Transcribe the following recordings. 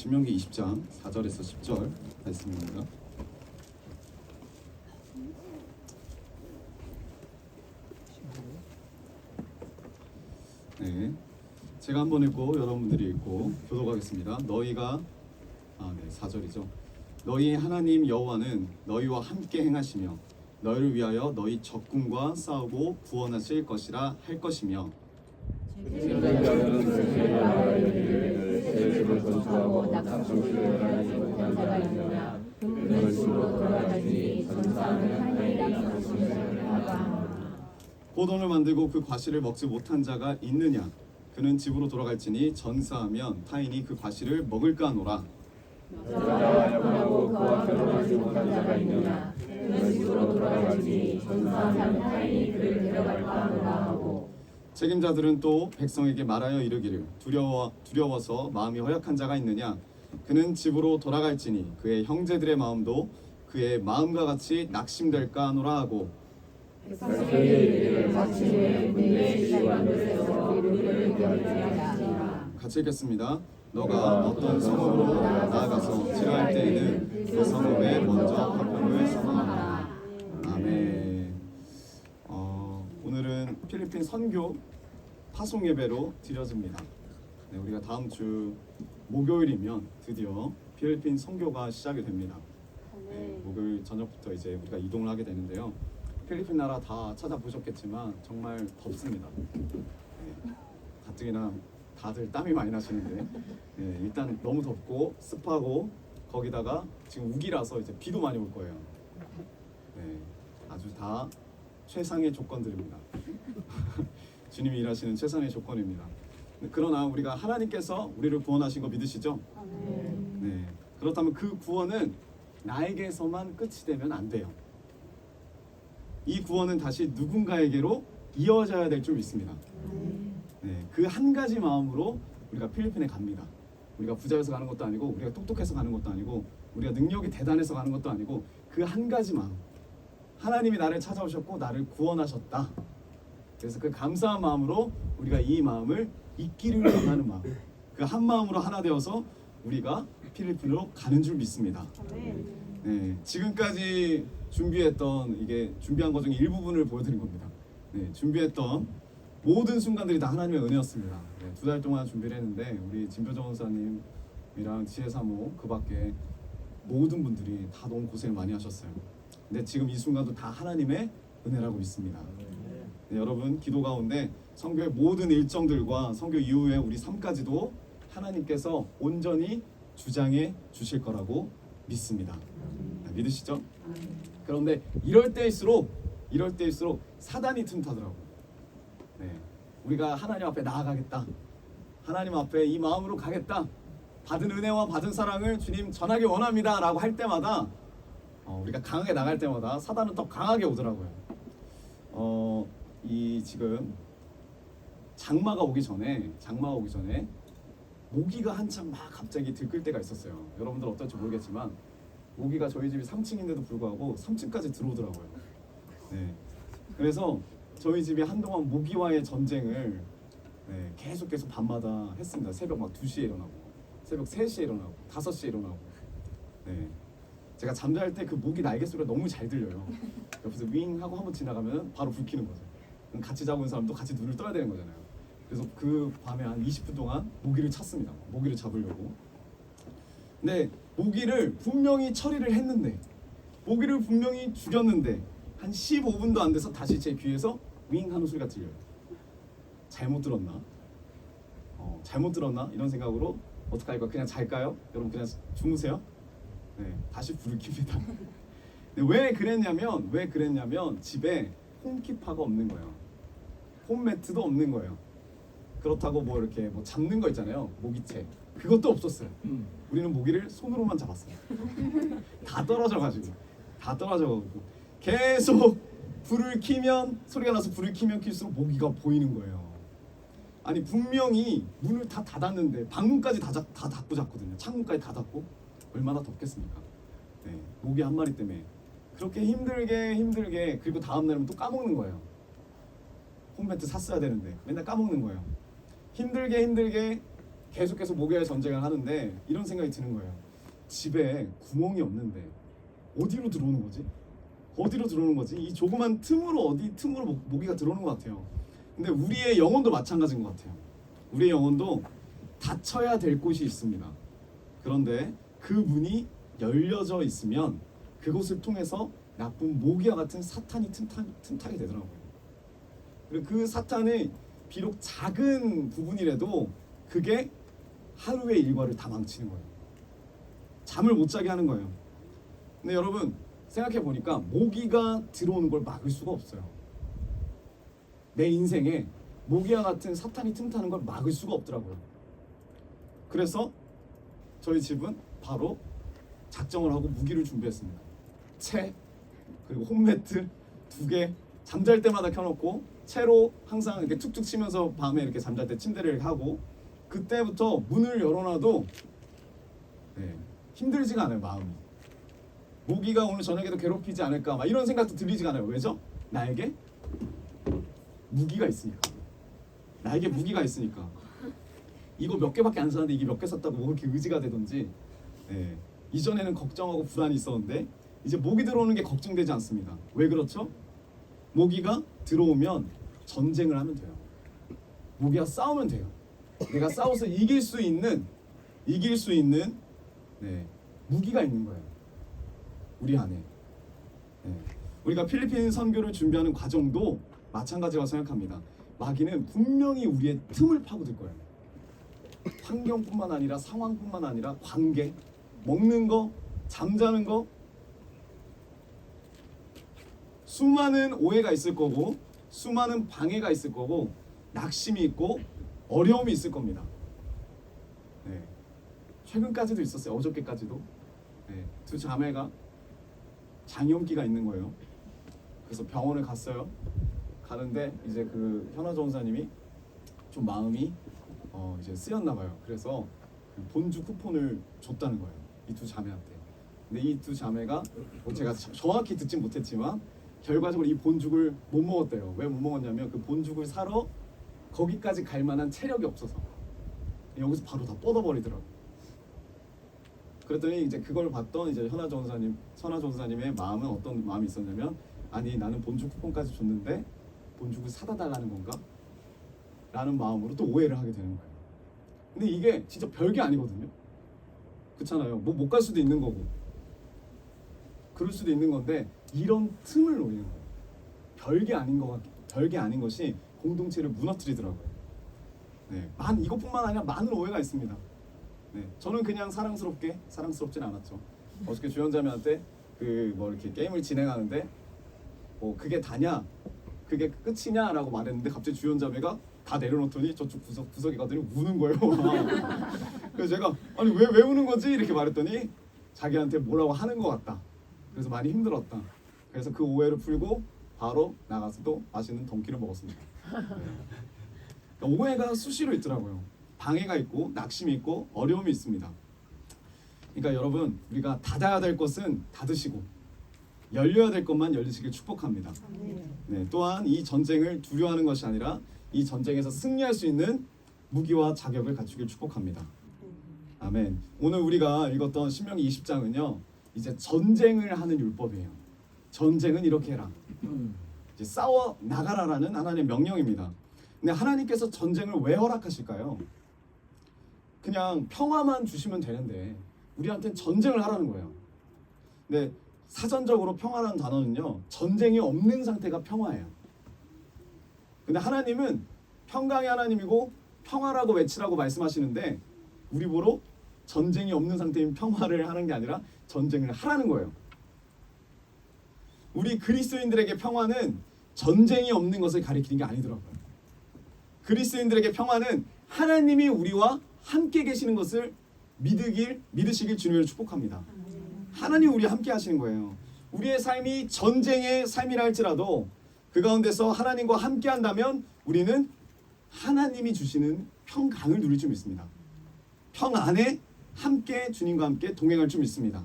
신명기 20장 4절에서 10절 말씀입니다. 네, 제가 한번 읽고 여러분들이 읽고 교독하겠습니다. 너희가 4절이죠. 너희 하나님 여호와는 너희와 함께 행하시며 너희를 위하여 너희 적군과 싸우고 구원하실 것이라 할 것이며 전투하고 낙성술을 하지 못한 자가 있느냐 그는 집으로 돌아가지 전사하는 하나님이라 것을 하라. 포도를 만들고 그 과실을 먹지 못한 자가 있느냐 그는 집으로 돌아갈지니 전사하면 타인이 그 과실을 먹을까 하노라. 여자와 결혼하고 그와 결혼하지 못한 자가 있느냐 그는 집으로 돌아갈지 전사하면 타인이 그를 데려갈까 하노라 하고 책임자들은 또 백성에게 말하여 이르기를 두려워서 마음이 허약한 자가 있느냐 그는 집으로 돌아갈지니 그의 형제들의 마음도 그의 마음과 같이 낙심될까 하노라 하고 백성에게 이르기를 마침내 문제의 시간 곳에서 우리를 견제하시라. 같이 읽겠습니다. 너가 어떤 성읍으로 나아가서 지나갈 때에는 그 성읍에 먼저 화평을 선언하라. 아멘. 오늘은 필리핀 선교 파송 예배로 드려집니다. 네, 우리가 다음 주 목요일이면 드디어 필리핀 선교가 시작이 됩니다. 네, 목요일 저녁부터 이제 우리가 이동을 하게 되는데요. 필리핀 나라 다 찾아보셨겠지만 정말 덥습니다. 네, 가뜩이나 다들 땀이 많이 나시는데 네, 일단 너무 덥고 습하고 거기다가 지금 우기라서 이제 비도 많이 올 거예요. 네, 아주 다 최상의 조건들입니다. 주님이 일하시는 최상의 조건입니다. 그러나 우리가 하나님께서 우리를 구원하신 거 믿으시죠? 네. 그렇다면 그 구원은 나에게서만 끝이 되면 안 돼요. 이 구원은 다시 누군가에게로 이어져야 될 줄 믿습니다. 네. 그 한 가지 마음으로 우리가 필리핀에 갑니다. 우리가 부자여서 가는 것도 아니고 우리가 똑똑해서 가는 것도 아니고 우리가 능력이 대단해서 가는 것도 아니고 그 한 가지 마음. 하나님이 나를 찾아오셨고 나를 구원하셨다. 그래서 그 감사한 마음으로 우리가 이 마음을 잊기를 원하는 마음, 그 한 마음으로 하나 되어서 우리가 필리핀으로 가는 줄 믿습니다. 네, 지금까지 준비한 것 중에 일부분을 보여드린 겁니다. 네, 준비했던 모든 순간들이 다 하나님의 은혜였습니다. 네, 2달 동안 준비를 했는데 우리 진표정 원사님이랑 지혜사모 그밖에 모든 분들이 다 너무 고생을 많이 하셨어요. 근데 지금 이 순간도 다 하나님의 은혜라고 믿습니다. 네, 여러분 기도 가운데 선교의 모든 일정들과 선교 이후에 우리 삶까지도 하나님께서 온전히 주장해 주실 거라고 믿습니다. 믿으시죠? 그런데 이럴 때일수록 사단이 틈타더라고요. 네, 우리가 하나님 앞에 나아가겠다. 하나님 앞에 이 마음으로 가겠다. 받은 은혜와 받은 사랑을 주님 전하기 원합니다 라고 할 때마다 우리가 강하게 나갈 때마다 사단은 더 강하게 오더라고요. 이 지금 장마가 오기 전에 모기가 한참 막 갑자기 들끓 때가 있었어요. 여러분들 어떨지 모르겠지만 모기가 저희 집이 3층인데도 불구하고 3층까지 들어오더라고요. 네, 그래서 저희 집이 한동안 모기와의 전쟁을 계속 밤마다 했습니다. 새벽 막 2시에 일어나고 새벽 3시에 일어나고 5시에 일어나고. 네, 제가 잠잘 때 그 모기 날개 소리가 너무 잘 들려요. 옆에서 윙 하고 한번 지나가면 바로 불 켜는 거죠. 그럼 같이 자고 있는 사람도 같이 눈을 떠야 되는 거잖아요. 그래서 그 밤에 한 20분 동안 모기를 찾습니다. 모기를 잡으려고. 근데 모기를 분명히 처리를 했는데 모기를 분명히 죽였는데 한 15분도 안 돼서 다시 제 귀에서 윙 하는 소리가 들려요. 잘못 들었나? 잘못 들었나? 이런 생각으로 어떡할까? 그냥 잘까요? 여러분 그냥 주무세요? 네, 다시 불을 켭니다. 왜 그랬냐면 집에 홈키파가 없는 거예요. 홈매트도 없는 거예요. 그렇다고 뭐 이렇게 뭐 잡는 거 있잖아요. 모기채. 그것도 없었어요. 우리는 모기를 손으로만 잡았어요. 다 떨어져가지고 계속 불을 켜면 소리가 나서 불을 켜면 켤수록 모기가 보이는 거예요. 아니 분명히 문을 다 닫았는데 방문까지 다 닫고 잤거든요. 창문까지 다 닫고. 얼마나 덥겠습니까? 네, 모기 한 마리 때문에 그렇게 힘들게 그리고 다음 날은 또 까먹는 거예요. 홈매트 샀어야 되는데 맨날 까먹는 거예요. 힘들게 계속해서 목요일 전쟁을 하는데 이런 생각이 드는 거예요. 집에 구멍이 없는데 어디로 들어오는 거지? 어디로 들어오는 거지? 이 조그만 틈으로 어디 틈으로 모기가 들어오는 것 같아요. 근데 우리의 영혼도 마찬가지인 것 같아요. 우리의 영혼도 닫혀야 될 곳이 있습니다. 그런데 그 문이 열려져 있으면 그곳을 통해서 나쁜 모기와 같은 사탄이 틈타게 되더라고요. 그리고 그 사탄의 비록 작은 부분이라도 그게 하루의 일과를 다 망치는 거예요. 잠을 못 자게 하는 거예요. 근데 여러분 생각해 보니까 모기가 들어오는 걸 막을 수가 없어요. 내 인생에 모기와 같은 사탄이 틈타는 걸 막을 수가 없더라고요. 그래서 저희 집은 바로 작정을 하고 무기를 준비했습니다. 채 그리고 홈매트 2개 잠잘 때마다 켜놓고 채로 항상 이렇게 툭툭 치면서 밤에 이렇게 잠잘 때 침대를 하고 그때부터 문을 열어놔도 힘들지가 않아요. 마음이 모기가 오늘 저녁에도 괴롭히지 않을까 막 이런 생각도 들리지가 않아요. 왜죠? 나에게 무기가 있으니까. 나에게 무기가 있으니까. 이거 몇 개밖에 안 샀는데 이게 몇 개 샀다고 뭐 그렇게 의지가 되던지. 이전에는 걱정하고 불안이 있었는데 이제 모기 들어오는 게 걱정되지 않습니다. 왜 그렇죠? 모기가 들어오면 전쟁을 하면 돼요. 모기와 싸우면 돼요. 내가 싸워서 이길 수 있는 무기가 있는 거예요. 우리 안에. 우리가 필리핀 선교를 준비하는 과정도 마찬가지라고 생각합니다. 마귀는 분명히 우리의 틈을 파고들 거예요. 환경뿐만 아니라 상황뿐만 아니라 관계, 먹는 거, 잠자는 거, 수많은 오해가 있을 거고 수많은 방해가 있을 거고 낙심이 있고 어려움이 있을 겁니다. 최근까지도 있었어요. 어저께까지도. 두 자매가 장염기가 있는 거예요. 그래서 병원을 갔어요. 가는데 이제 그 현아 전사님이 좀 마음이 이제 쓰였나 봐요. 그래서 그 본주 쿠폰을 줬다는 거예요. 이 두 자매한테. 근데 이 두 자매가 뭐 제가 정확히 듣진 못했지만 결과적으로 이 본죽을 못 먹었대요. 왜 못 먹었냐면 그 본죽을 사러 거기까지 갈 만한 체력이 없어서 여기서 바로 다 뻗어버리더라고요. 그랬더니 이제 그걸 봤던 이제 선화 전사님의 마음은 어떤 마음이 있었냐면 아니 나는 본죽 쿠폰까지 줬는데 본죽을 사다 달라는 건가? 라는 마음으로 또 오해를 하게 되는 거예요. 근데 이게 진짜 별게 아니거든요. 그렇잖아요. 뭐 못 갈 수도 있는 거고 그럴 수도 있는 건데 이런 틈을 노리는 거예요. 별게 아닌 것이 공동체를 무너뜨리더라고요. 이것뿐만 아니라 많은 오해가 있습니다. 저는 그냥 사랑스럽진 않았죠. 어저께 주연자매한테 그 뭐 이렇게 게임을 진행하는데 그게 다냐, 그게 끝이냐라고 말했는데 갑자기 주연자매가 다 내려놓더니 저쪽 구석에 가더니 우는 거예요. 그래서 제가 아니 왜 우는 거지 이렇게 말했더니 자기한테 뭐라고 하는 것 같다. 그래서 많이 힘들었다. 그래서 그 오해를 풀고 바로 나가서 또 맛있는 덩키를 먹었습니다. 그러니까 오해가 수시로 있더라고요. 방해가 있고 낙심이 있고 어려움이 있습니다. 그러니까 여러분 우리가 닫아야 될 것은 닫으시고 열려야 될 것만 열리시길 축복합니다. 또한 이 전쟁을 두려워하는 것이 아니라 이 전쟁에서 승리할 수 있는 무기와 자격을 갖추길 축복합니다. 아멘. 오늘 우리가 읽었던 신명기 20장은요 이제 전쟁을 하는 율법이에요. 전쟁은 이렇게 해라. 이제 싸워 나가라라는 하나님의 명령입니다. 근데 하나님께서 전쟁을 왜 허락하실까요? 그냥 평화만 주시면 되는데 우리한테는 전쟁을 하라는 거예요. 근데 사전적으로 평화라는 단어는요 전쟁이 없는 상태가 평화예요. 근데 하나님은 평강의 하나님이고 평화라고 외치라고 말씀하시는데 우리 보러 전쟁이 없는 상태인 평화를 하는 게 아니라 전쟁을 하라는 거예요. 우리 그리스도인들에게 평화는 전쟁이 없는 것을 가리키는 게 아니더라고요. 그리스도인들에게 평화는 하나님이 우리와 함께 계시는 것을 믿으시길 주님을 축복합니다. 하나님 우리와 함께 하시는 거예요. 우리의 삶이 전쟁의 삶이라 할지라도 그 가운데서 하나님과 함께 한다면 우리는 하나님이 주시는 평강을 누릴 줄 믿습니다. 평 안에 함께 주님과 함께 동행할 줄 믿습니다.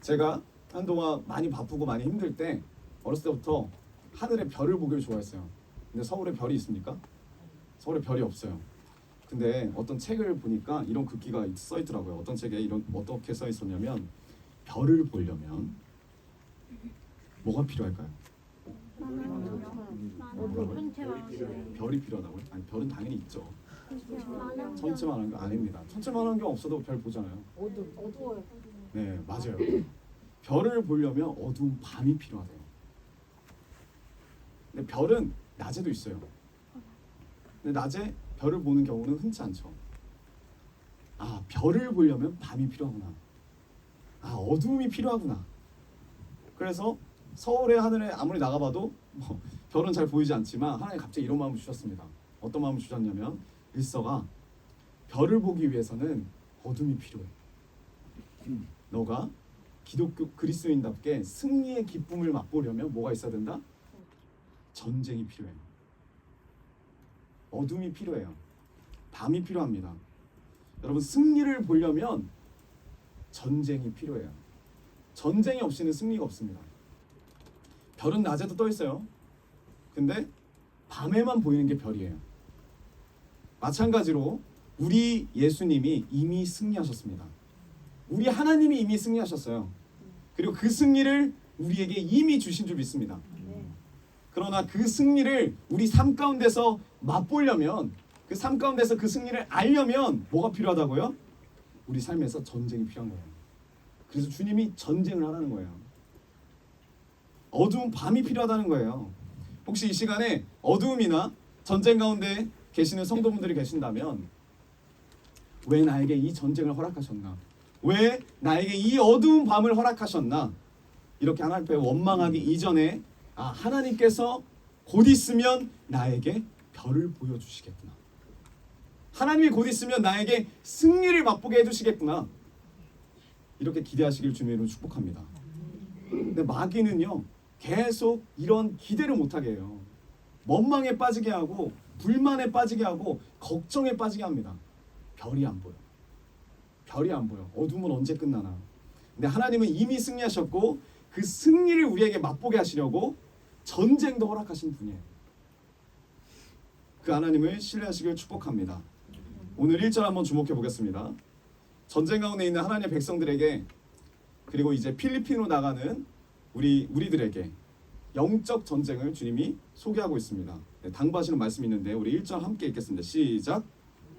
제가 한동안 많이 바쁘고 많이 힘들 때 어렸을 때부터 하늘의 별을 보기를 좋아했어요. 근데 서울에 별이 있습니까? 서울에 별이 없어요. 근데 어떤 책을 보니까 이런 글귀가 써 있더라고요. 어떤 책에 어떻게 써 있었냐면 별을 보려면 뭐가 필요할까요? 별이 필요하다고요? 아니 별은 당연히 있죠. 천체만한 거 아닙니다. 천체만한 게 없어도 별 보잖아요. 어두워요. 네, 맞아요. 별을 보려면 어두운 밤이 필요하대요. 근데 별은 낮에도 있어요. 근데 낮에 별을 보는 경우는 흔치 않죠. 아, 별을 보려면 밤이 필요하구나. 아, 어두움이 필요하구나. 그래서 서울의 하늘에 아무리 나가봐도 뭐 별은 잘 보이지 않지만 하나님 갑자기 이런 마음을 주셨습니다. 어떤 마음을 주셨냐면 일서가 별을 보기 위해서는 어둠이 필요해. 너가 기독교 그리스도인답게 승리의 기쁨을 맛보려면 뭐가 있어야 된다? 전쟁이 필요해요. 어둠이 필요해요. 밤이 필요합니다. 여러분 승리를 보려면 전쟁이 필요해요. 전쟁이 없이는 승리가 없습니다. 별은 낮에도 떠 있어요. 근데 밤에만 보이는 게 별이에요. 마찬가지로 우리 예수님이 이미 승리하셨습니다. 우리 하나님이 이미 승리하셨어요. 그리고 그 승리를 우리에게 이미 주신 줄 믿습니다. 그러나 그 승리를 우리 삶 가운데서 맛보려면, 그 삶 가운데서 그 승리를 알려면 뭐가 필요하다고요? 우리 삶에서 전쟁이 필요한 거예요. 그래서 주님이 전쟁을 하라는 거예요. 어두운 밤이 필요하다는 거예요. 혹시 이 시간에 어두움이나 전쟁 가운데 계시는 성도분들이 계신다면 왜 나에게 이 전쟁을 허락하셨나? 왜 나에게 이 어두운 밤을 허락하셨나? 이렇게 하나님 앞에 원망하기 이전에 하나님께서 곧 있으면 나에게 별을 보여주시겠구나. 하나님이 곧 있으면 나에게 승리를 맛보게 해주시겠구나. 이렇게 기대하시길 주님으로 축복합니다. 근데 마귀는요 계속 이런 기대를 못하게 해요. 원망에 빠지게 하고 불만에 빠지게 하고 걱정에 빠지게 합니다. 별이 안 보여. 별이 안 보여. 어둠은 언제 끝나나. 근데 하나님은 이미 승리하셨고 그 승리를 우리에게 맛보게 하시려고 전쟁도 허락하신 분이에요. 그 하나님을 신뢰하시길 축복합니다. 오늘 1절 한번 주목해 보겠습니다. 전쟁 가운데 있는 하나님의 백성들에게 그리고 이제 필리핀으로 나가는 우리들에게 영적 전쟁을 주님이 소개하고 있습니다. 네, 당부하시는 말씀이 있는데 우리 1절 함께 읽겠습니다. 시작.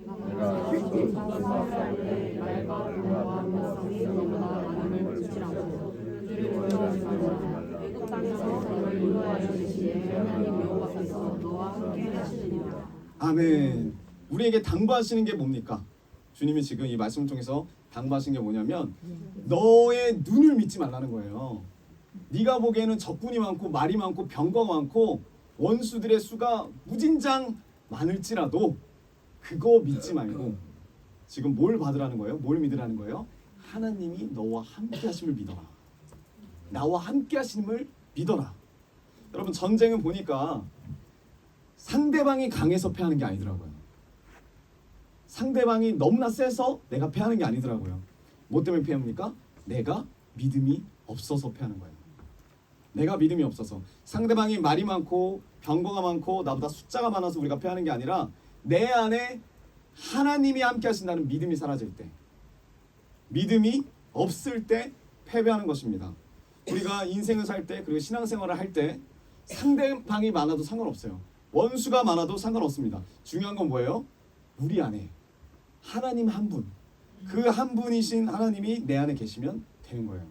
내가 그리스도 싸울 때 날과 불과 백성이 너무나 많음을 붙지 않고 두려워하지 말라. 애굽 땅에서 너를 인도하여 주시되 하나님 여호와께서 너와 함께 하시느니라. 아멘. 우리에게 당부하시는 게 뭡니까? 주님이 지금 이 말씀 통해서 당부하신 게 뭐냐면 너의 눈을 믿지 말라는 거예요. 네가 보기에는 적군이 많고 말이 많고 병거가 많고 원수들의 수가 무진장 많을지라도 그거 믿지 말고 지금 뭘 받으라는 거예요? 뭘 믿으라는 거예요? 하나님이 너와 함께 하심을 믿어라. 나와 함께 하심을 믿어라. 여러분 전쟁은 보니까 상대방이 강해서 패하는 게 아니더라고요. 상대방이 너무나 세서 내가 패하는 게 아니더라고요. 뭐 때문에 패합니까? 내가 믿음이 없어서 패하는 거예요. 내가 믿음이 없어서. 상대방이 말이 많고 병거가 많고 나보다 숫자가 많아서 우리가 패하는 게 아니라 내 안에 하나님이 함께 하신다는 믿음이 사라질 때, 믿음이 없을 때 패배하는 것입니다. 우리가 인생을 살 때 그리고 신앙생활을 할 때 상대방이 많아도 상관없어요. 원수가 많아도 상관없습니다. 중요한 건 뭐예요? 우리 안에 하나님 한 분, 그 한 분이신 하나님이 내 안에 계시면 되는 거예요.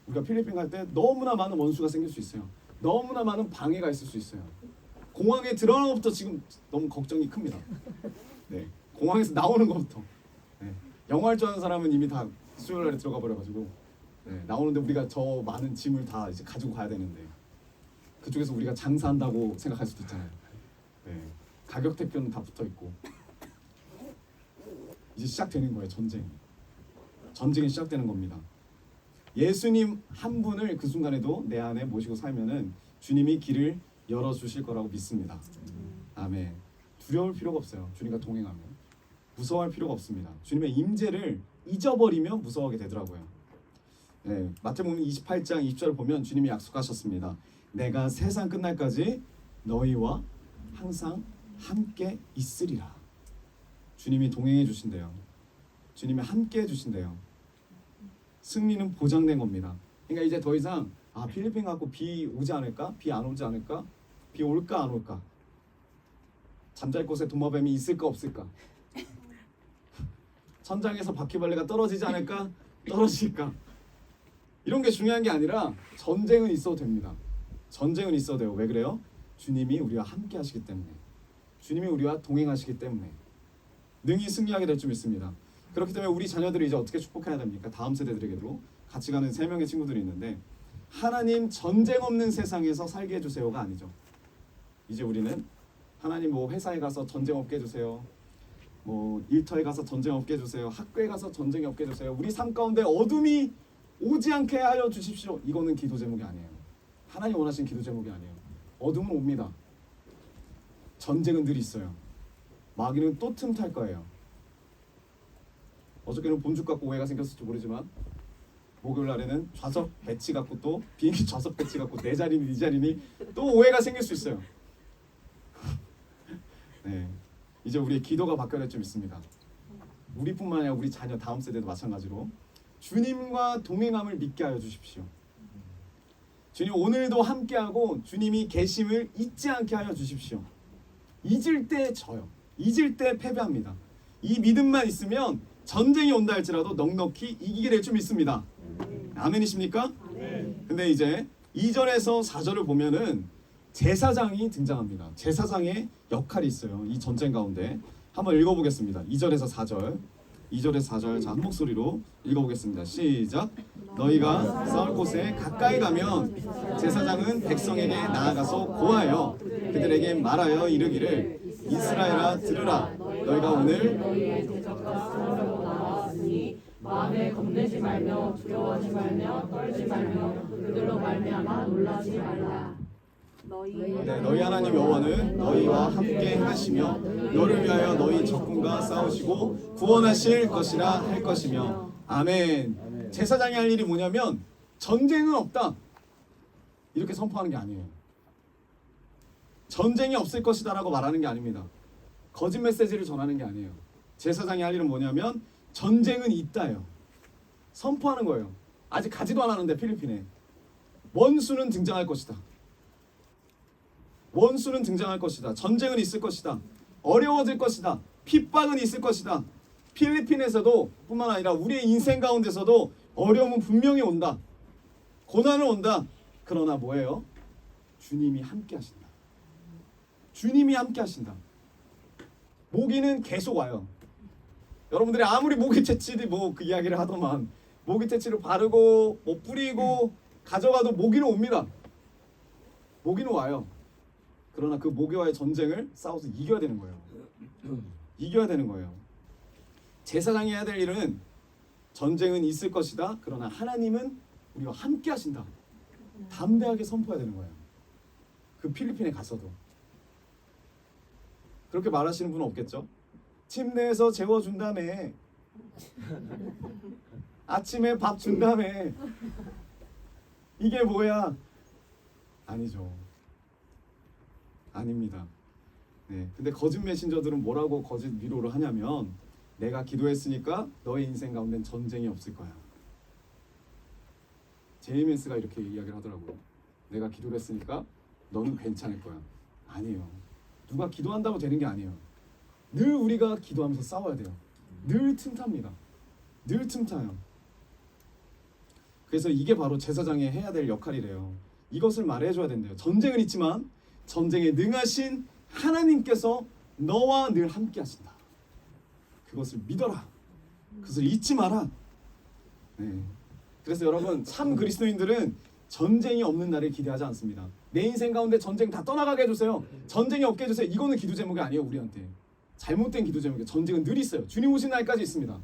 우리가 필리핀 갈 때 너무나 많은 원수가 생길 수 있어요. 너무나 많은 방해가 있을 수 있어요. 공항에 들어가는 것부터 지금 너무 걱정이 큽니다. 네, 공항에서 나오는 것부터. 네, 영어할 줄 아는 사람은 이미 다 수요일 날에 들어가 버려가지고 나오는데 우리가 저 많은 짐을 다 이제 가지고 가야 되는데 그쪽에서 우리가 장사한다고 생각할 수도 있잖아요. 네, 가격 대표는 다 붙어 있고 이제 시작되는 거예요. 전쟁이 시작되는 겁니다. 예수님 한 분을 그 순간에도 내 안에 모시고 살면은 주님이 길을 열어주실 거라고 믿습니다. 아멘. 두려울 필요가 없어요. 주님과 동행하면 무서워할 필요가 없습니다. 주님의 임재를 잊어버리면 무서워하게 되더라고요. 네, 마태복음 28장 20절을 보면 주님이 약속하셨습니다. 내가 세상 끝날까지 너희와 항상 함께 있으리라. 주님이 동행해 주신대요. 주님이 함께 해 주신대요. 승리는 보장된 겁니다. 그러니까 이제 더 이상 필리핀 갖고 비 오지 않을까? 비 안 오지 않을까? 비 올까 안 올까? 잠잘 곳에 도마뱀이 있을까 없을까? 천장에서 바퀴벌레가 떨어지지 않을까? 떨어질까? 이런 게 중요한 게 아니라 전쟁은 있어도 됩니다. 전쟁은 있어도 돼요. 왜 그래요? 주님이 우리와 함께 하시기 때문에, 주님이 우리와 동행하시기 때문에 능히 승리하게 될 줄 믿습니다. 그렇기 때문에 우리 자녀들이 이제 어떻게 축복해야 됩니까? 다음 세대들에게도 같이 가는 3명의 친구들이 있는데, 하나님 전쟁 없는 세상에서 살게 해주세요가 아니죠. 이제 우리는 하나님 뭐 회사에 가서 전쟁 없게 해주세요, 뭐 일터에 가서 전쟁 없게 해주세요, 학교에 가서 전쟁이 없게 해주세요, 우리 삶 가운데 어둠이 오지 않게 하여 주십시오. 이거는 기도 제목이 아니에요. 하나님 원하시는 기도 제목이 아니에요. 어둠은 옵니다. 전쟁은 늘 있어요. 마귀는 또 틈탈 거예요. 어저께는 본죽 갖고 오해가 생겼을지 모르지만 목요일 날에는 좌석 배치 갖고 또 비행기 좌석 배치 갖고 내 자리니 네 자리니 또 오해가 생길 수 있어요. 네, 이제 우리의 기도가 바뀌어야 될 줄 믿습니다. 우리뿐만 아니라 우리 자녀 다음 세대도 마찬가지로 주님과 동행함을 믿게 하여 주십시오. 주님 오늘도 함께하고 주님이 계심을 잊지 않게 하여 주십시오. 잊을 때 져요. 잊을 때 패배합니다. 이 믿음만 있으면 전쟁이 온다 할지라도 넉넉히 이기게 될 줄 믿습니다. 아멘이십니까? 근데 이제 2절에서 4절을 보면은 제사장이 등장합니다. 제사장의 역할이 있어요. 이 전쟁 가운데 한번 읽어보겠습니다. 2절에서 4절, 2절에서 4절 자, 한 목소리로 읽어보겠습니다. 시작. 너희가 싸울 곳에 가까이 가면 제사장은 백성에게 나아가서 고하여 그들에게 말하여 이르기를 이스라엘아 들으라. 너희가 오늘 너희의 대적과 싸우려고 나왔으니 마음에 겁내지 말며 두려워하지 말며 떨지 말며 그들로 말미암아 놀라지 말라. 너희 하나님 여호와는 너희와 함께 하시며 너를 위하여 너희 적군과 싸우시고 구원하실 것이라 할 것이며. 아멘. 제사장이 할 일이 뭐냐면 전쟁은 없다 이렇게 선포하는 게 아니에요. 전쟁이 없을 것이다 라고 말하는 게 아닙니다. 거짓 메시지를 전하는 게 아니에요. 제사장이 할 일은 뭐냐면 전쟁은 있다요. 선포하는 거예요. 아직 가지도 않았는데 필리핀에 원수는 등장할 것이다. 원수는 등장할 것이다. 전쟁은 있을 것이다. 어려워질 것이다. 핍박은 있을 것이다. 필리핀에서도 뿐만 아니라 우리의 인생 가운데서도 어려움은 분명히 온다. 고난은 온다. 그러나 뭐예요? 주님이 함께 하신다. 주님이 함께 하신다. 모기는 계속 와요. 여러분들이 아무리 모기 퇴치를 뭐 그 이야기를 하더만 모기 퇴치를 바르고 뭐 뿌리고 가져가도 모기는 옵니다. 모기는 와요. 그러나 그 모기와의 전쟁을 싸워서 이겨야 되는 거예요. 이겨야 되는 거예요. 제사장이 해야 될 일은 전쟁은 있을 것이다. 그러나 하나님은 우리와 함께 하신다. 담대하게 선포해야 되는 거예요. 그 필리핀에 가서도. 그렇게 말하시는 분은 없겠죠? 침대에서 재워준다며. 아침에 밥 준다며. 이게 뭐야? 아니죠. 아닙니다. 네, 근데 거짓 메신저들은 뭐라고 거짓 위로를 하냐면 내가 기도했으니까 너의 인생 가운데는 전쟁이 없을 거야. 제이민스가 이렇게 이야기를 하더라고요. 내가 기도를 했으니까 너는 괜찮을 거야. 아니에요. 누가 기도한다고 되는 게 아니에요. 늘 우리가 기도하면서 싸워야 돼요. 늘 틈탑니다. 늘 틈타요. 그래서 이게 바로 제사장이 해야 될 역할이래요. 이것을 말해줘야 된대요. 전쟁은 있지만 전쟁에 능하신 하나님께서 너와 늘 함께 하신다. 그것을 믿어라. 그것을 잊지 마라. 네. 그래서 여러분 참 그리스도인들은 전쟁이 없는 날을 기대하지 않습니다. 내 인생 가운데 전쟁 다 떠나가게 해주세요. 전쟁이 없게 해주세요. 이거는 기도 제목이 아니에요. 우리한테 잘못된 기도 제목이에요. 전쟁은 늘 있어요. 주님 오신 날까지 있습니다.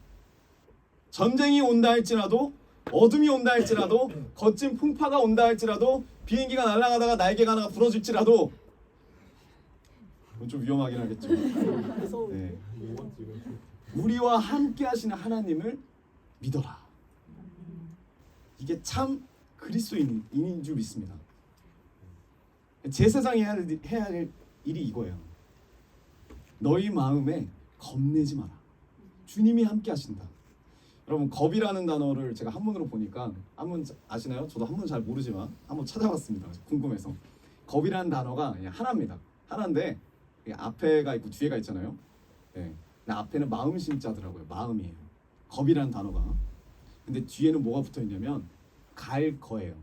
전쟁이 온다 할지라도 어둠이 온다 할지라도 거친 풍파가 온다 할지라도 비행기가 날아가다가 날개가 하나가 부러질지라도 좀 위험하긴 하겠죠. 네. 우리와 함께 하시는 하나님을 믿어라. 이게 참 그리스도인인 줄 믿습니다. 제사장이 해야 할 일이 이거예요. 너희 마음에 겁내지 마라. 주님이 함께 하신다. 여러분, 겁이라는 단어를 제가 한문으로 보니까, 한문 아시나요? 저도 한문 잘 모르지만 한번 찾아봤습니다. 궁금해서. 겁이라는 단어가 그냥 하나입니다. 하나인데 앞에가 있고 뒤에가 있잖아요. 네. 근데 앞에는 마음 심자더라고요. 마음이에요. 겁이라는 단어가. 근데 뒤에는 뭐가 붙어 있냐면 갈 거예요.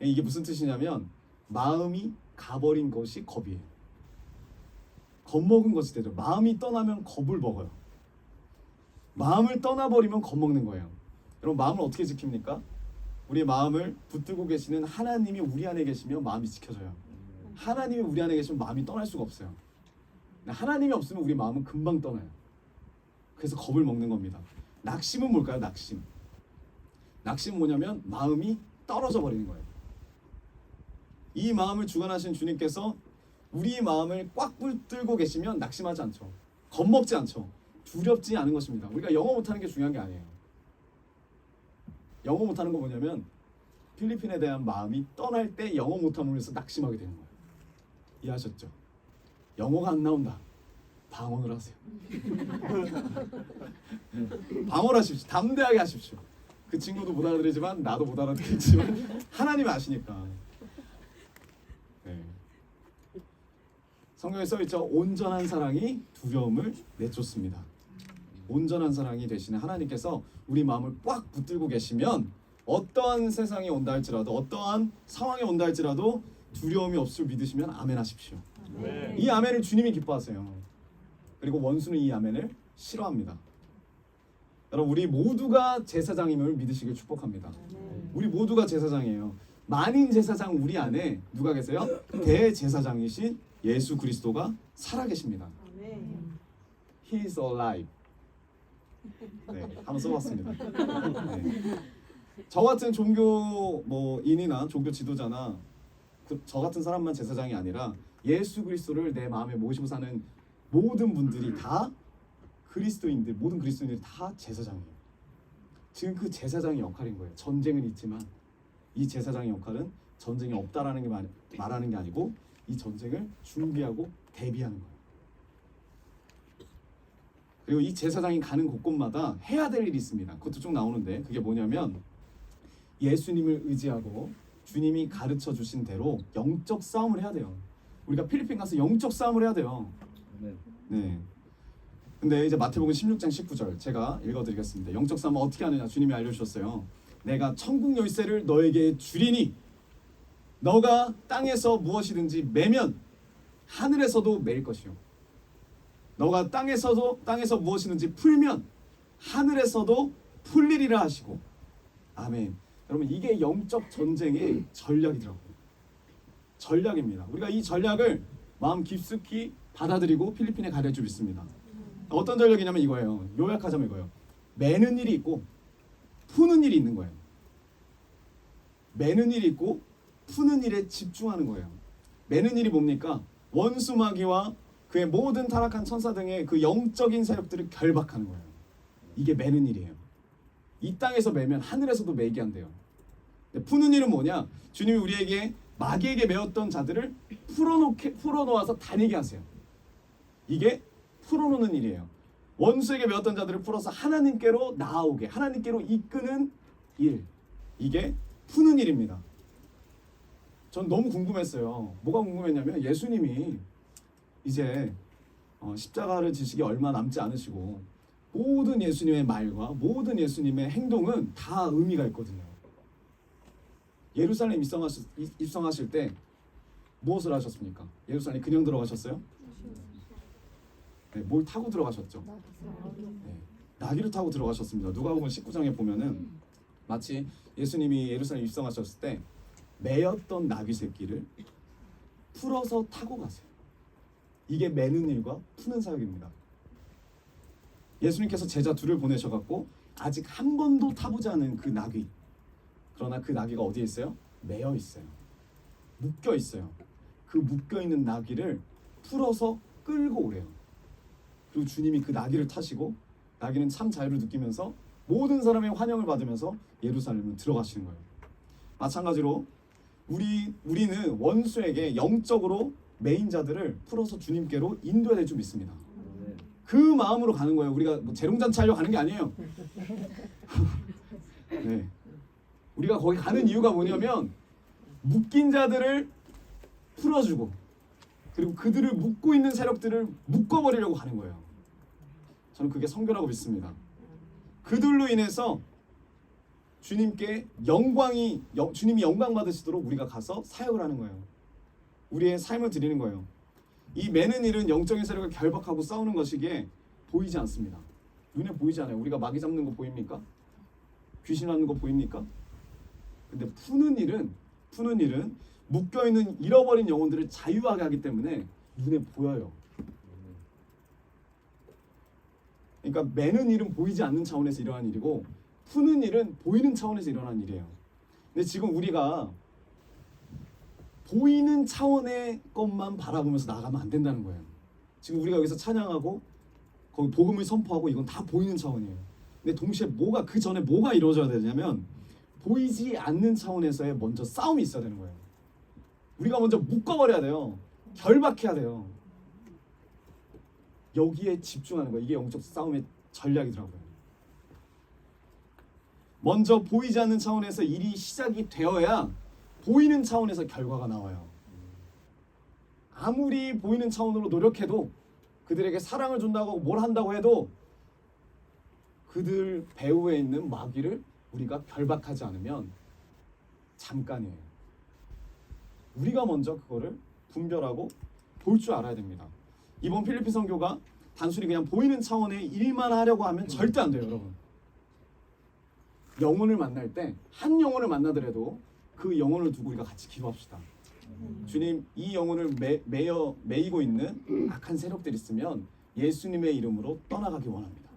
이게 무슨 뜻이냐면 마음이 가버린 것이 겁이에요. 겁먹은 것이 되죠. 마음이 떠나면 겁을 먹어요. 마음을 떠나버리면 겁먹는 거예요. 여러분, 마음을 어떻게 지킵니까? 우리 마음을 붙들고 계시는 하나님이 우리 안에 계시면 마음이 지켜져요. 하나님이 우리 안에 계시면 마음이 떠날 수가 없어요. 하나님이 없으면 우리 마음은 금방 떠나요. 그래서 겁을 먹는 겁니다. 낙심은 뭘까요? 낙심은 뭐냐면 마음이 떨어져 버리는 거예요. 이 마음을 주관하신 주님께서 우리 마음을 꽉 붙들고 계시면 낙심하지 않죠. 겁먹지 않죠. 두렵지 않은 것입니다. 우리가 영어 못하는 게 중요한 게 아니에요. 영어 못하는 거 뭐냐면 필리핀에 대한 마음이 떠날 때 영어 못함으로 해서 낙심하게 되는 거예요. 이해하셨죠? 영어가 안 나온다. 방언을 하세요. 방언하십시오. 담대하게 하십시오. 그 친구도 못 알아들으지만 나도 못 알아듣겠지만 하나님 아시니까. 네. 성경에 써있죠. 온전한 사랑이 두려움을 내쫓습니다. 온전한 사랑이 되시는 하나님께서 우리 마음을 꽉 붙들고 계시면 어떠한 세상이 온다 할지라도, 어떠한 상황이 온다 할지라도 두려움이 없을 믿으시면 아멘 하십시오. 이 아멘을 주님이 기뻐하세요. 그리고 원수는 이 아멘을 싫어합니다. 여러분, 우리 모두가 제사장임을 믿으시길 축복합니다. 우리 모두가 제사장이에요. 만인 제사장 우리 안에 누가 계세요? 대제사장이신 예수 그리스도가 살아계십니다. He is alive. 네, 한번 써봤습니다. 네. 저 같은 종교인이나 종교 지도자나 저 같은 사람만 제사장이 아니라 예수 그리스도를 내 마음에 모시고 사는 모든 분들이 다 그리스도인들, 모든 그리스도인들이 다 제사장이에요. 지금 그 제사장의 역할인 거예요. 전쟁은 있지만 이 제사장의 역할은 전쟁이 없다라는 게 말하는 게 아니고 이 전쟁을 준비하고 대비하는 거예요. 그리고 이 제사장이 가는 곳곳마다 해야 될 일이 있습니다. 그것도 쭉 나오는데 그게 뭐냐면 예수님을 의지하고 주님이 가르쳐 주신 대로 영적 싸움을 해야 돼요. 우리가 필리핀 가서 영적 싸움을 해야 돼요. 네. 근데 이제 마태복음 16장 19절 제가 읽어드리겠습니다. 영적 싸움은 어떻게 하느냐 주님이 알려주셨어요. 내가 천국 열쇠를 너에게 주리니 너가 땅에서 무엇이든지 매면 하늘에서도 매일 것이요. 너가 땅에서 무엇이든지 풀면 하늘에서도 풀리리라 하시고. 아멘. 여러분, 이게 영적 전쟁의 전략이더라고요. 전략입니다. 우리가 이 전략을 마음 깊숙이 받아들이고 필리핀에 가야 될 줄 믿습니다. 어떤 전략이냐면 이거예요. 요약하자면 이거예요. 매는 일이 있고 푸는 일이 있는 거예요. 매는 일이 있고 푸는 일에 집중하는 거예요. 매는 일이 뭡니까? 원수 마귀와 그의 모든 타락한 천사 등의 그 영적인 세력들을 결박하는 거예요. 이게 매는 일이에요. 이 땅에서 매면 하늘에서도 매게 한대요. 푸는 일은 뭐냐? 주님이 우리에게 마귀에게 매었던 자들을 풀어놓아서 다니게 하세요. 이게 풀어놓는 일이에요. 원수에게 매었던 자들을 풀어서 하나님께로 나아오게, 하나님께로 이끄는 일. 이게 푸는 일입니다. 전 너무 궁금했어요. 뭐가 궁금했냐면 예수님이 이제 십자가를 지시기 얼마 남지 않으시고 모든 예수님의 말과 모든 예수님의 행동은 다 의미가 있거든요. 예루살렘 입성하실 때 무엇을 하셨습니까? 예루살렘 그냥 들어가셨어요? 네, 뭘 타고 들어가셨죠? 네, 나귀를 타고 들어가셨습니다. 누가복음 19장에 보면은 마치 예수님이 예루살렘 입성하셨을 때 매였던 나귀 새끼를 풀어서 타고 가세요. 이게 매는 일과 푸는 사역입니다. 예수님께서 제자 둘을 보내셔갖고 아직 한 번도 타보지 않은 그 나귀, 그러나 그 나귀가 어디에 있어요? 매여 있어요. 묶여 있어요. 그 묶여 있는 나귀를 풀어서 끌고 오래요. 그리고 주님이 그 나귀를 타시고 나귀는 참 자유를 느끼면서 모든 사람의 환영을 받으면서 예루살렘을 들어가시는 거예요. 마찬가지로 우리는 원수에게 영적으로 매인 자들을 풀어서 주님께로 인도해야 될 줄 믿습니다. 그 마음으로 가는 거예요. 우리가 뭐 재롱잔치 하려고 가는 게 아니에요. 네. 우리가 거기 가는 이유가 뭐냐면 묶인 자들을 풀어주고 그리고 그들을 묶고 있는 세력들을 묶어버리려고 가는 거예요. 저는 그게 선교라고 믿습니다. 그들로 인해서 주님께 주님이 영광 받으시도록 우리가 가서 사역을 하는 거예요. 우리의 삶을 드리는 거예요. 이 매는 일은 영적인 세력을 결박하고 싸우는 것이기에 보이지 않습니다. 눈에 보이지 않아요. 우리가 마귀 잡는 거 보입니까? 귀신 하는 거 보입니까? 근데 푸는 일은 묶여있는 잃어버린 영혼들을 자유하게 하기 때문에 눈에 보여요. 그러니까 매는 일은 보이지 않는 차원에서 일어난 일이고 푸는 일은 보이는 차원에서 일어난 일이에요. 근데 지금 우리가 보이는 차원의 것만 바라보면서 나가면 안 된다는 거예요. 지금 우리가 여기서 찬양하고 거기 복음을 선포하고 이건 다 보이는 차원이에요. 근데 동시에 그 전에 뭐가 이루어져야 되냐면 보이지 않는 차원에서의 먼저 싸움이 있어야 되는 거예요. 우리가 먼저 묶어버려야 돼요. 결박해야 돼요. 여기에 집중하는 거예요. 이게 영적 싸움의 전략이더라고요. 먼저 보이지 않는 차원에서 일이 시작이 되어야 보이는 차원에서 결과가 나와요. 아무리 보이는 차원으로 노력해도 그들에게 사랑을 준다고 뭘 한다고 해도 그들 배후에 있는 마귀를 우리가 결박하지 않으면 잠깐이에요. 우리가 먼저 그거를 분별하고 볼 줄 알아야 됩니다. 이번 필리핀 선교가 단순히 그냥 보이는 차원의 일만 하려고 하면 절대 안 돼요, 여러분. 영혼을 만날 때 한 영혼을 만나더라도 그 영혼을 두고 우리가 같이 기도합시다. 주님, 이 영혼을 매이고 있는 악한 세력들이 있으면 예수님의 이름으로 떠나가기 원합니다.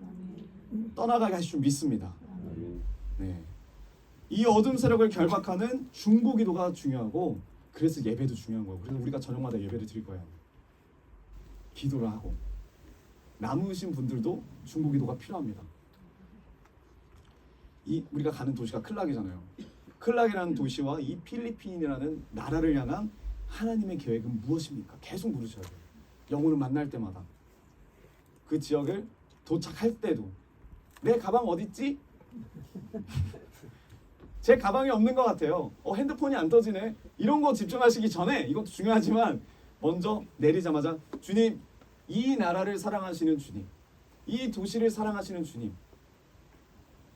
떠나가게 하실 줄 믿습니다. 네. 이 어둠 세력을 결박하는 중보 기도가 중요하고 그래서 예배도 중요한 거예요. 그래서 우리가 저녁마다 예배를 드릴 거예요. 기도를 하고 남으신 분들도 중보 기도가 필요합니다. 우리가 가는 도시가 클락이잖아요. 클락이라는 도시와 이 필리핀이라는 나라를 향한 하나님의 계획은 무엇입니까? 계속 물으셔야 돼요. 영혼을 만날 때마다 그 지역을 도착할 때도 내 가방 어디 있지? 제 가방이 없는 것 같아요. 핸드폰이 안 떠지네. 이런 거 집중하시기 전에 이것도 중요하지만 먼저 내리자마자 주님, 이 나라를 사랑하시는 주님, 이 도시를 사랑하시는 주님,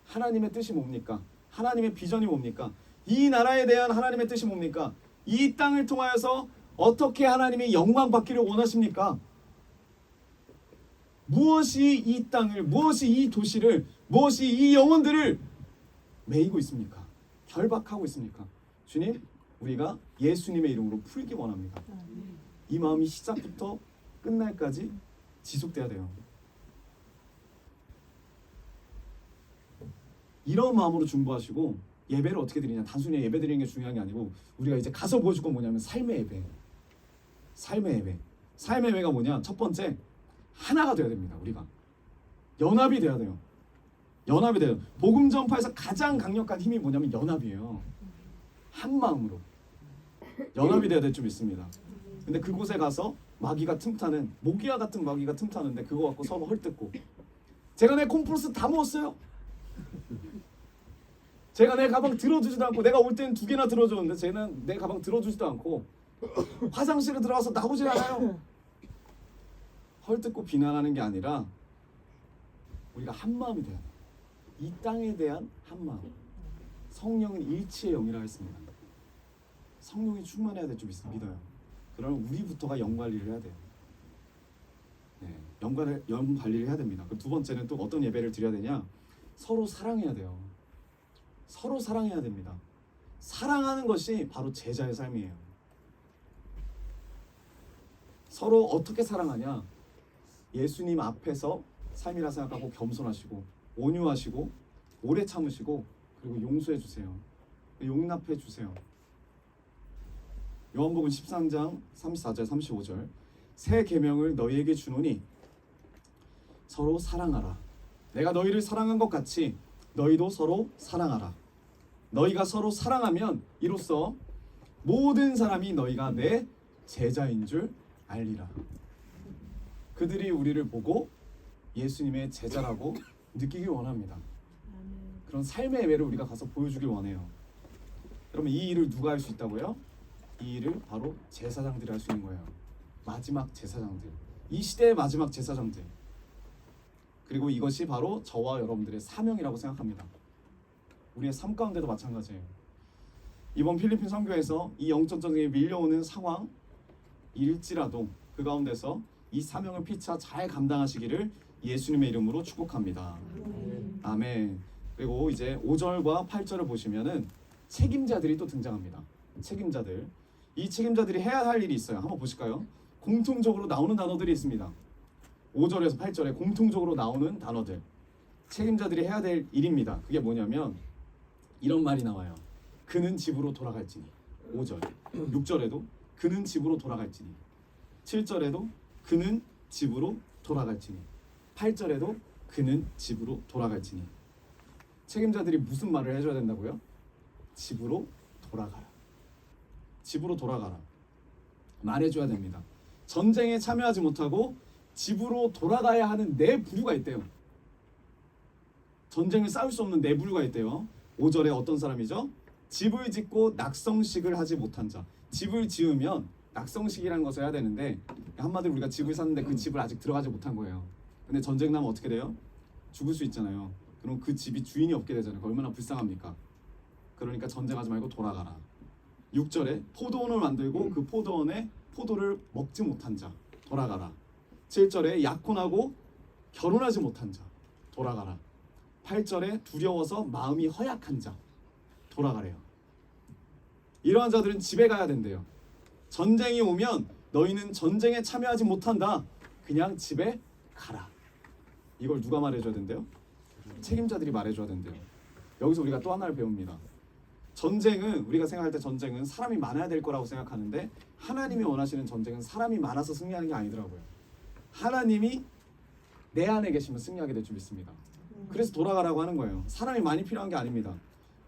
하나님의 뜻이 뭡니까? 하나님의 비전이 뭡니까? 이 나라에 대한 하나님의 뜻이 뭡니까? 이 땅을 통하여서 어떻게 하나님이 영광 받기를 원하십니까? 무엇이 이 땅을, 무엇이 이 도시를, 무엇이 이 영혼들을 매이고 있습니까? 결박하고 있습니까? 주님, 우리가 예수님의 이름으로 풀기 원합니다. 이 마음이 시작부터 끝날까지 지속돼야 돼요. 이런 마음으로 중보하시고 예배를 어떻게 드리냐, 단순히 예배 드리는 게 중요한 게 아니고 우리가 이제 가서 보여줄 건 뭐냐면 삶의 예배. 삶의 예배. 삶의 예배가 뭐냐? 첫 번째, 하나가 돼야 됩니다. 우리가 연합이 돼야 돼요. 연합이 돼요. 복음 전파에서 가장 강력한 힘이 뭐냐면 연합이에요. 한 마음으로 연합이 돼야 될 줄 믿습니다. 근데 그곳에 가서 마귀가 틈타는, 모기와 같은 마귀가 틈타는데 그거 갖고 서로 헐뜯고, 제가 내 콤프로스 다 먹었어요. 제가 내 가방 들어주지도 않고, 내가 올 때는 2개나 들어줬는데 쟤는 내 가방 들어주지도 않고 화장실에 들어가서 나오질 않아요. 헐뜯고 비난하는 게 아니라 우리가 한 마음이 돼야 돼요. 이 땅에 대한 한 마음. 성령은 일치의 영이라 했습니다. 성령이 충만해야 될 줄 믿어요. 그러면 우리부터가 영 관리를 해야 돼요. 네, 영 관리를 해야 됩니다. 두 번째는 또 어떤 예배를 드려야 되냐? 서로 사랑해야 돼요. 서로 사랑해야 됩니다. 사랑하는 것이 바로 제자의 삶이에요. 서로 어떻게 사랑하냐? 예수님 앞에서 삶이라 생각하고 겸손하시고 온유하시고 오래 참으시고 그리고 용서해 주세요. 용납해 주세요. 요한복음 13장 34절 35절 새 계명을 너희에게 주노니 서로 사랑하라. 내가 너희를 사랑한 것 같이 너희도 서로 사랑하라. 너희가 서로 사랑하면 이로써 모든 사람이 너희가 내 제자인 줄 알리라. 그들이 우리를 보고 예수님의 제자라고 느끼길 원합니다. 그런 삶의 예배를 우리가 가서 보여주길 원해요. 여러분, 이 일을 누가 할 수 있다고요? 이 일을 바로 제사장들이 할 수 있는 거예요. 마지막 제사장들, 이 시대의 마지막 제사장들. 그리고 이것이 바로 저와 여러분들의 사명이라고 생각합니다. 우리의 삶 가운데도 마찬가지예요. 이번 필리핀 선교에서 이 영적 전쟁에 밀려오는 상황일지라도 그 가운데서 이 사명을 피차 잘 감당하시기를 예수님의 이름으로 축복합니다. 아멘. 그리고 이제 5절과 8절을 보시면은 책임자들이 또 등장합니다. 책임자들. 이 책임자들이 해야 할 일이 있어요. 한번 보실까요? 공통적으로 나오는 단어들이 있습니다. 5절에서 8절에 공통적으로 나오는 단어들. 책임자들이 해야 될 일입니다. 그게 뭐냐면 이런 말이 나와요. 그는 집으로 돌아갈지니. 5절. 6절에도 그는 집으로 돌아갈지니. 7절에도 그는 집으로 돌아갈지니. 8절에도 그는 집으로 돌아갈지니. 책임자들이 무슨 말을 해줘야 된다고요? 집으로 돌아가라. 집으로 돌아가라. 말해줘야 됩니다. 전쟁에 참여하지 못하고 집으로 돌아가야 하는 네 부류가 있대요. 전쟁을 싸울 수 없는 네 부류가 있대요. 5절에 어떤 사람이죠? 집을 짓고 낙성식을 하지 못한 자. 집을 지으면 낙성식이라는 것을 해야 되는데 한마디로 우리가 집을 샀는데 그 집을 아직 들어가지 못한 거예요. 근데 전쟁 나면 어떻게 돼요? 죽을 수 있잖아요. 그럼 그 집이 주인이 없게 되잖아요. 얼마나 불쌍합니까? 그러니까 전쟁하지 말고 돌아가라. 6절에 포도원을 만들고 그 포도원에 포도를 먹지 못한 자 돌아가라. 7절에 약혼하고 결혼하지 못한 자 돌아가라. 8절에 두려워서 마음이 허약한 자 돌아가래요. 이러한 자들은 집에 가야 된대요. 전쟁이 오면 너희는 전쟁에 참여하지 못한다. 그냥 집에 가라. 이걸 누가 말해줘야 된대요? 책임자들이 말해줘야 된대요. 여기서 우리가 또 하나를 배웁니다. 전쟁은 우리가 생각할 때 전쟁은 사람이 많아야 될 거라고 생각하는데 하나님이 원하시는 전쟁은 사람이 많아서 승리하는 게 아니더라고요. 하나님이 내 안에 계시면 승리하게 될 줄 믿습니다. 그래서 돌아가라고 하는 거예요. 사람이 많이 필요한 게 아닙니다.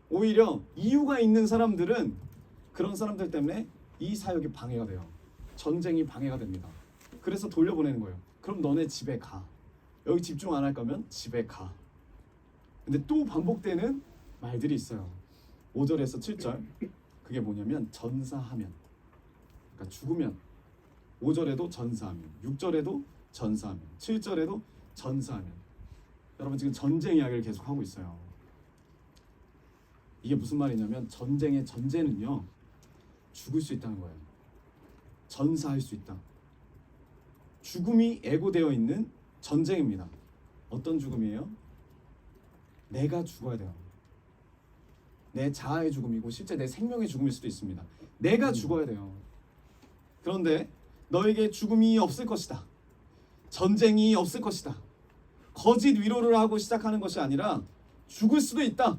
오히려 이유가 있는 사람들은 그런 사람들 때문에 이 사역이 방해가 돼요. 전쟁이 방해가 됩니다. 그래서 돌려보내는 거예요. 그럼 너네 집에 가. 여기 집중 안 할 거면 집에 가. 근데 또 반복되는 말들이 있어요. 5절에서 7절. 그게 뭐냐면 전사하면. 그러니까 죽으면. 5절에도 전사하면. 6절에도 전사하면. 7절에도 전사하면. 여러분 지금 전쟁 이야기를 계속 하고 있어요. 이게 무슨 말이냐면 전쟁의 전제는요. 죽을 수 있다는 거예요. 전사할 수 있다. 죽음이 애고되어 있는 전쟁입니다. 어떤 죽음이에요? 내가 죽어야 돼요. 내 자아의 죽음이고 실제 내 생명의 죽음일 수도 있습니다. 내가 죽어야 돼요. 그런데 너에게 죽음이 없을 것이다. 전쟁이 없을 것이다. 거짓 위로를 하고 시작하는 것이 아니라 죽을 수도 있다.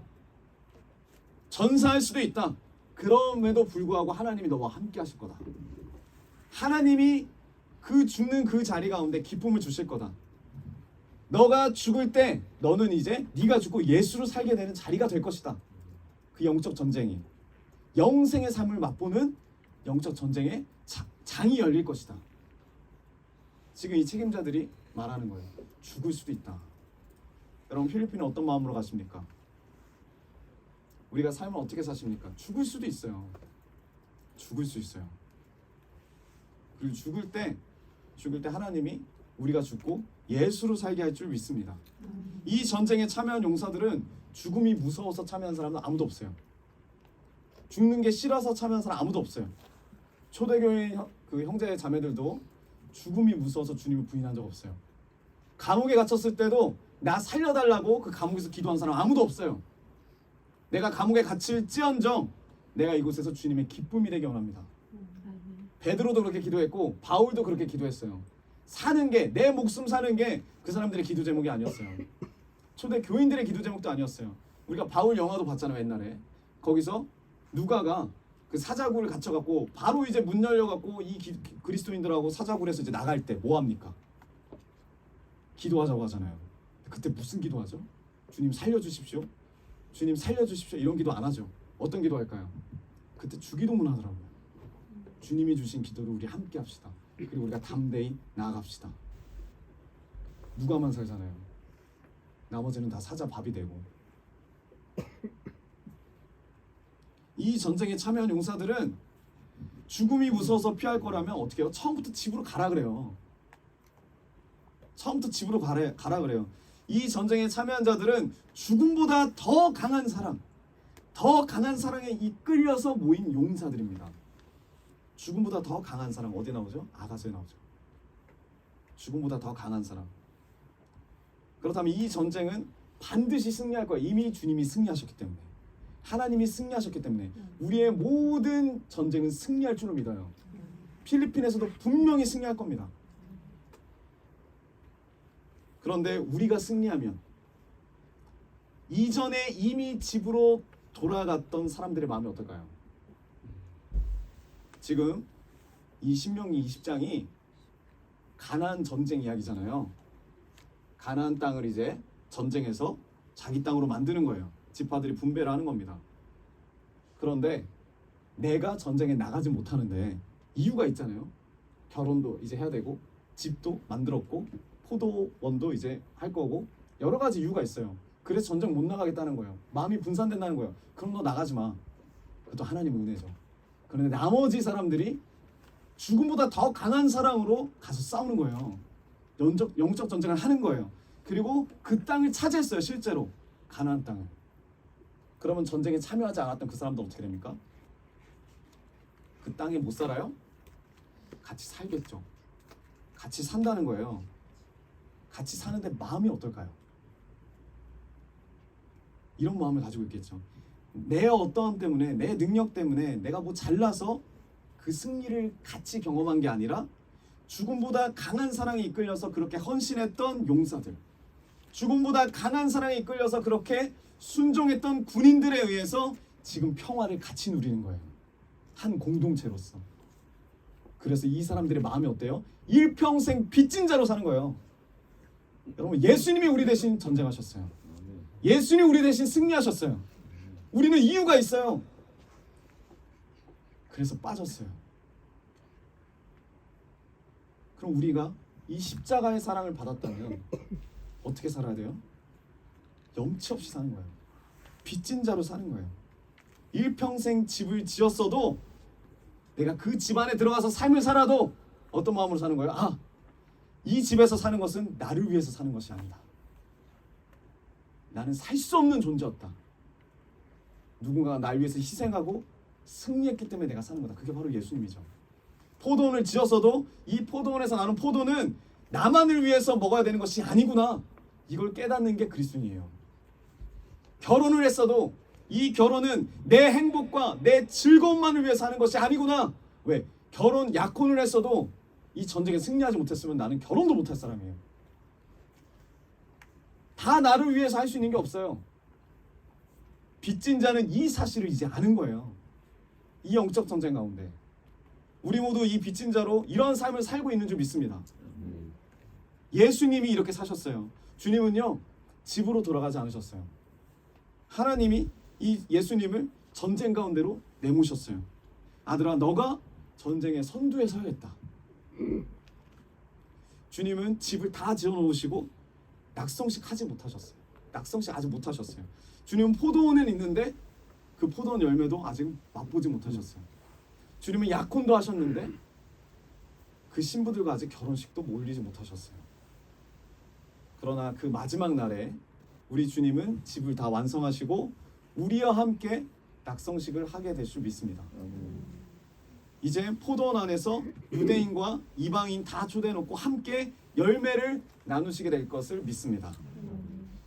전사할 수도 있다. 그럼에도 불구하고 하나님이 너와 함께 하실 거다. 하나님이 그 죽는 그 자리 가운데 기쁨을 주실 거다. 너가 죽을 때 너는 이제 네가 죽고 예수로 살게 되는 자리가 될 것이다. 그 영적 전쟁이 영생의 삶을 맛보는 영적 전쟁의 장이 열릴 것이다. 지금 이 책임자들이 말하는 거예요. 죽을 수도 있다. 여러분 필리핀은 어떤 마음으로 가십니까? 우리가 삶을 어떻게 사십니까? 죽을 수도 있어요. 죽을 수 있어요. 그리고 죽을 때 하나님이 우리가 죽고 예수로 살게 할 줄 믿습니다. 이 전쟁에 참여한 용사들은 죽음이 무서워서 참여한 사람은 아무도 없어요. 죽는 게 싫어서 참여한 사람 아무도 없어요. 초대교회 그 형제 자매들도 죽음이 무서워서 주님을 부인한 적 없어요. 감옥에 갇혔을 때도 나 살려달라고 그 감옥에서 기도한 사람 아무도 없어요. 내가 감옥에 갇힐지언정 내가 이곳에서 주님의 기쁨이 되기 원합니다. 베드로도 그렇게 기도했고 바울도 그렇게 기도했어요. 사는 게 내 목숨 사는 게 그 사람들의 기도 제목이 아니었어요. 초대 교인들의 기도 제목도 아니었어요. 우리가 바울 영화도 봤잖아요. 옛날에 거기서 누가가 그 사자굴을 갇혀갖고 바로 이제 문 열려갖고 이 그리스도인들하고 사자굴에서 이제 나갈 때 뭐 합니까? 기도하자고 하잖아요. 그때 무슨 기도하죠? 주님 살려주십시오. 주님 살려주십시오. 이런 기도 안 하죠. 어떤 기도할까요? 그때 주기도문 하더라고요. 주님이 주신 기도를 우리 함께 합시다. 그리고 우리가 담대히 나아갑시다. 누가만 살잖아요. 나머지는 다 사자 밥이 되고. 이 전쟁에 참여한 용사들은 죽음이 무서워서 피할 거라면 어떻게 해요? 처음부터 집으로 가라 그래요. 처음부터 집으로 가라 그래요. 이 전쟁에 참여한 자들은 죽음보다 더 강한 사랑, 더 강한 사랑에 이끌려서 모인 용사들입니다. 죽음보다 더 강한 사랑 어디 나오죠? 아가서에 나오죠. 죽음보다 더 강한 사랑. 그렇다면 이 전쟁은 반드시 승리할 거예요. 이미 주님이 승리하셨기 때문에, 하나님이 승리하셨기 때문에 우리의 모든 전쟁은 승리할 줄로 믿어요. 필리핀에서도 분명히 승리할 겁니다. 그런데 우리가 승리하면 이전에 이미 집으로 돌아갔던 사람들의 마음이 어떨까요? 지금 이 신명기 20장이 가나안 전쟁 이야기잖아요. 가나안 땅을 이제 전쟁해서 자기 땅으로 만드는 거예요. 지파들이 분배를 하는 겁니다. 그런데 내가 전쟁에 나가지 못하는데 이유가 있잖아요. 결혼도 이제 해야 되고, 집도 만들었고, 포도원도 이제 할 거고, 여러 가지 이유가 있어요. 그래서 전쟁 못 나가겠다는 거예요. 마음이 분산된다는 거예요. 그럼 너 나가지 마. 그것도 하나님의 은혜죠. 그런데 나머지 사람들이 죽음보다 더 강한 사랑으로 가서 싸우는 거예요. 영적 전쟁을 하는 거예요. 그리고 그 땅을 차지했어요. 실제로 가나안 땅을. 그러면 전쟁에 참여하지 않았던 그 사람들 어떻게 됩니까? 그 땅에 못 살아요? 같이 살겠죠. 같이 산다는 거예요. 같이 사는데 마음이 어떨까요? 이런 마음을 가지고 있겠죠. 내 어떠함 때문에, 내 능력 때문에 내가 뭐 잘나서 그 승리를 같이 경험한 게 아니라 죽음보다 강한 사랑에 이끌려서 그렇게 헌신했던 용사들, 죽음보다 강한 사랑에 이끌려서 그렇게 순종했던 군인들에 의해서 지금 평화를 같이 누리는 거예요. 한 공동체로서. 그래서 이 사람들의 마음이 어때요? 일평생 빚진 자로 사는 거예요. 여러분, 예수님이 우리 대신 전쟁하셨어요. 예수님이 우리 대신 승리하셨어요. 우리는 이유가 있어요. 그래서 빠졌어요. 그럼 우리가 이 십자가의 사랑을 받았다면 어떻게 살아야 돼요? 염치 없이 사는 거예요. 빚진 자로 사는 거예요. 일평생 집을 지었어도 내가 그 집 안에 들어가서 삶을 살아도 어떤 마음으로 사는 거예요? 아, 이 집에서 사는 것은 나를 위해서 사는 것이 아니다. 나는 살 수 없는 존재였다. 누군가가 날 위해서 희생하고 승리했기 때문에 내가 사는 거다. 그게 바로 예수님이죠. 포도원을 지었어도 이 포도원에서 나는 포도는 나만을 위해서 먹어야 되는 것이 아니구나. 이걸 깨닫는 게 그리스도인이에요. 결혼을 했어도 이 결혼은 내 행복과 내 즐거움만을 위해서 하는 것이 아니구나. 왜? 결혼 약혼을 했어도 이 전쟁에 승리하지 못했으면 나는 결혼도 못할 사람이에요. 다 나를 위해서 할 수 있는 게 없어요. 빚진 자는 이 사실을 이제 아는 거예요. 이 영적 전쟁 가운데 우리 모두 이 빚진 자로 이런 삶을 살고 있는 줄 믿습니다. 예수님이 이렇게 사셨어요. 주님은요, 집으로 돌아가지 않으셨어요. 하나님이 이 예수님을 전쟁 가운데로 내모셨어요. 아들아, 너가 전쟁의 선두에 서야겠다. 주님은 집을 다 지어놓으시고 낙성식 하지 못하셨어요. 낙성식 아직 못하셨어요. 주님은 포도원에 있는데 그 포도원 열매도 아직 맛보지 못하셨어요. 주님은 약혼도 하셨는데 그 신부들과 아직 결혼식도 몰리지 못하셨어요. 그러나 그 마지막 날에 우리 주님은 집을 다 완성하시고 우리와 함께 낙성식을 하게 될 줄 믿습니다. 이제 포도원 안에서 유대인과 이방인 다 초대해놓고 함께 열매를 나누시게 될 것을 믿습니다.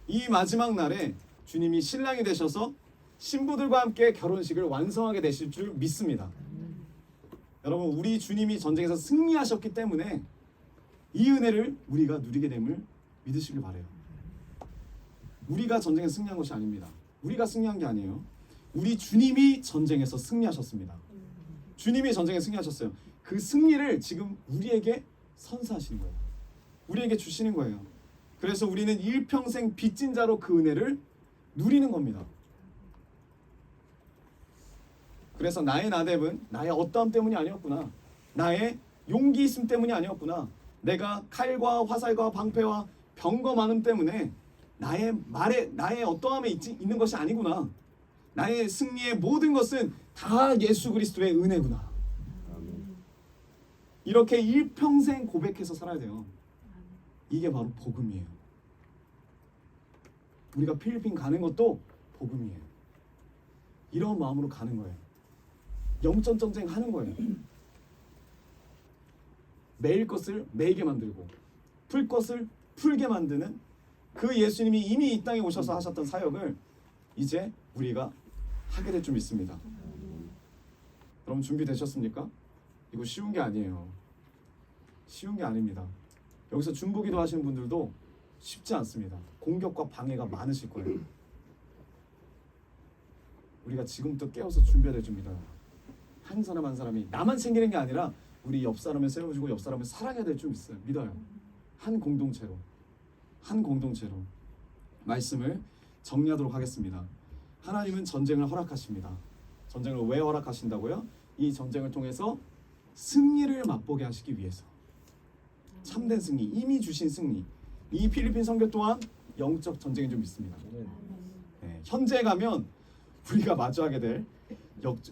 이 마지막 날에 주님이 신랑이 되셔서 신부들과 함께 결혼식을 완성하게 되실 줄 믿습니다. 여러분, 우리 주님이 전쟁에서 승리하셨기 때문에 이 은혜를 우리가 누리게 됨을 믿으시길 바라요. 우리가 전쟁에서 승리한 것이 아닙니다. 우리가 승리한 게 아니에요. 우리 주님이 전쟁에서 승리하셨습니다. 주님이 전쟁에 승리하셨어요. 그 승리를 지금 우리에게 선사하시는 거예요. 우리에게 주시는 거예요. 그래서 우리는 일평생 빚진 자로 그 은혜를 누리는 겁니다. 그래서 나의 나뎃은 나의 어떠함 때문이 아니었구나. 나의 용기 있음 때문이 아니었구나. 내가 칼과 화살과 방패와 병거 많음 때문에 나의 어떠함에 있는 것이 아니구나. 나의 승리의 모든 것은 다 예수 그리스도의 은혜구나. 이렇게 일평생 고백해서 살아야 돼요. 이게 바로 복음이에요. 우리가 필리핀 가는 것도 복음이에요. 이런 마음으로 가는 거예요. 영적 전쟁 하는 거예요. 매일 것을 매이게 만들고 풀 것을 풀게 만드는 그 예수님이 이미 이 땅에 오셔서 하셨던 사역을 이제 우리가 하게 될 줄 믿습니다. 여러분 준비되셨습니까? 이거 쉬운 게 아니에요. 쉬운 게 아닙니다. 여기서 중보기도 하시는 분들도 쉽지 않습니다. 공격과 방해가 많으실 거예요. 우리가 지금부터 깨어서 준비해야 될 줍니다. 한 사람 한 사람이 나만 챙기는 게 아니라 우리 옆 사람을 세워주고 옆 사람을 사랑해야 될 줄 믿어요. 한 공동체로 말씀을 정리하도록 하겠습니다. 하나님은 전쟁을 허락하십니다. 전쟁을 왜 허락하신다고요? 이 전쟁을 통해서 승리를 맛보게 하시기 위해서. 참된 승리, 이미 주신 승리. 이 필리핀 선교 또한 영적 전쟁인 줄 믿습니다. 네, 현재 가면 우리가 마주하게 될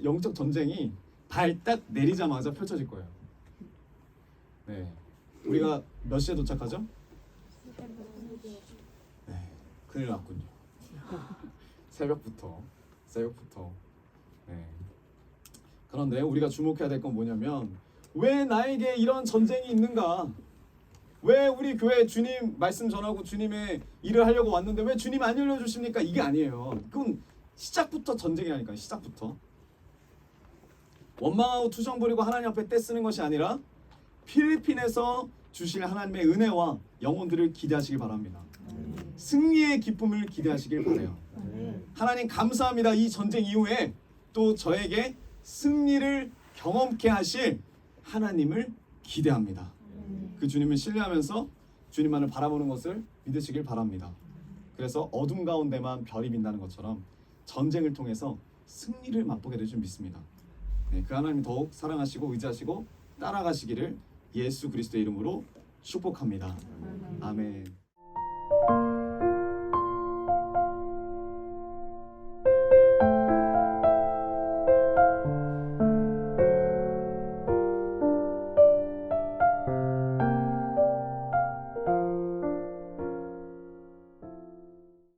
영적 전쟁이 발 딱 내리자마자 펼쳐질 거예요. 네, 우리가 몇 시에 도착하죠? 네, 큰일 났군요. 새벽부터. 네. 그런데 우리가 주목해야 될 건 뭐냐면 왜 나에게 이런 전쟁이 있는가? 왜 우리 교회 주님 말씀 전하고 주님의 일을 하려고 왔는데 왜 주님 안 열려주십니까? 이게 아니에요. 그건 시작부터 전쟁이라니까요. 시작부터. 원망하고 투정 부리고 하나님 앞에 떼쓰는 것이 아니라 필리핀에서 주실 하나님의 은혜와 영혼들을 기대하시길 바랍니다. 승리의 기쁨을 기대하시길 바라요. 하나님 감사합니다. 이 전쟁 이후에 또 저에게 승리를 경험케 하실 하나님을 기대합니다. 그 주님을 신뢰하면서 주님만을 바라보는 것을 믿으시길 바랍니다. 그래서 어둠 가운데만 별이 빛나는 것처럼 전쟁을 통해서 승리를 맛보게 될 줄 믿습니다. 네, 그 하나님 더욱 사랑하시고 의지하시고 따라가시기를 예수 그리스도의 이름으로 축복합니다. 아멘.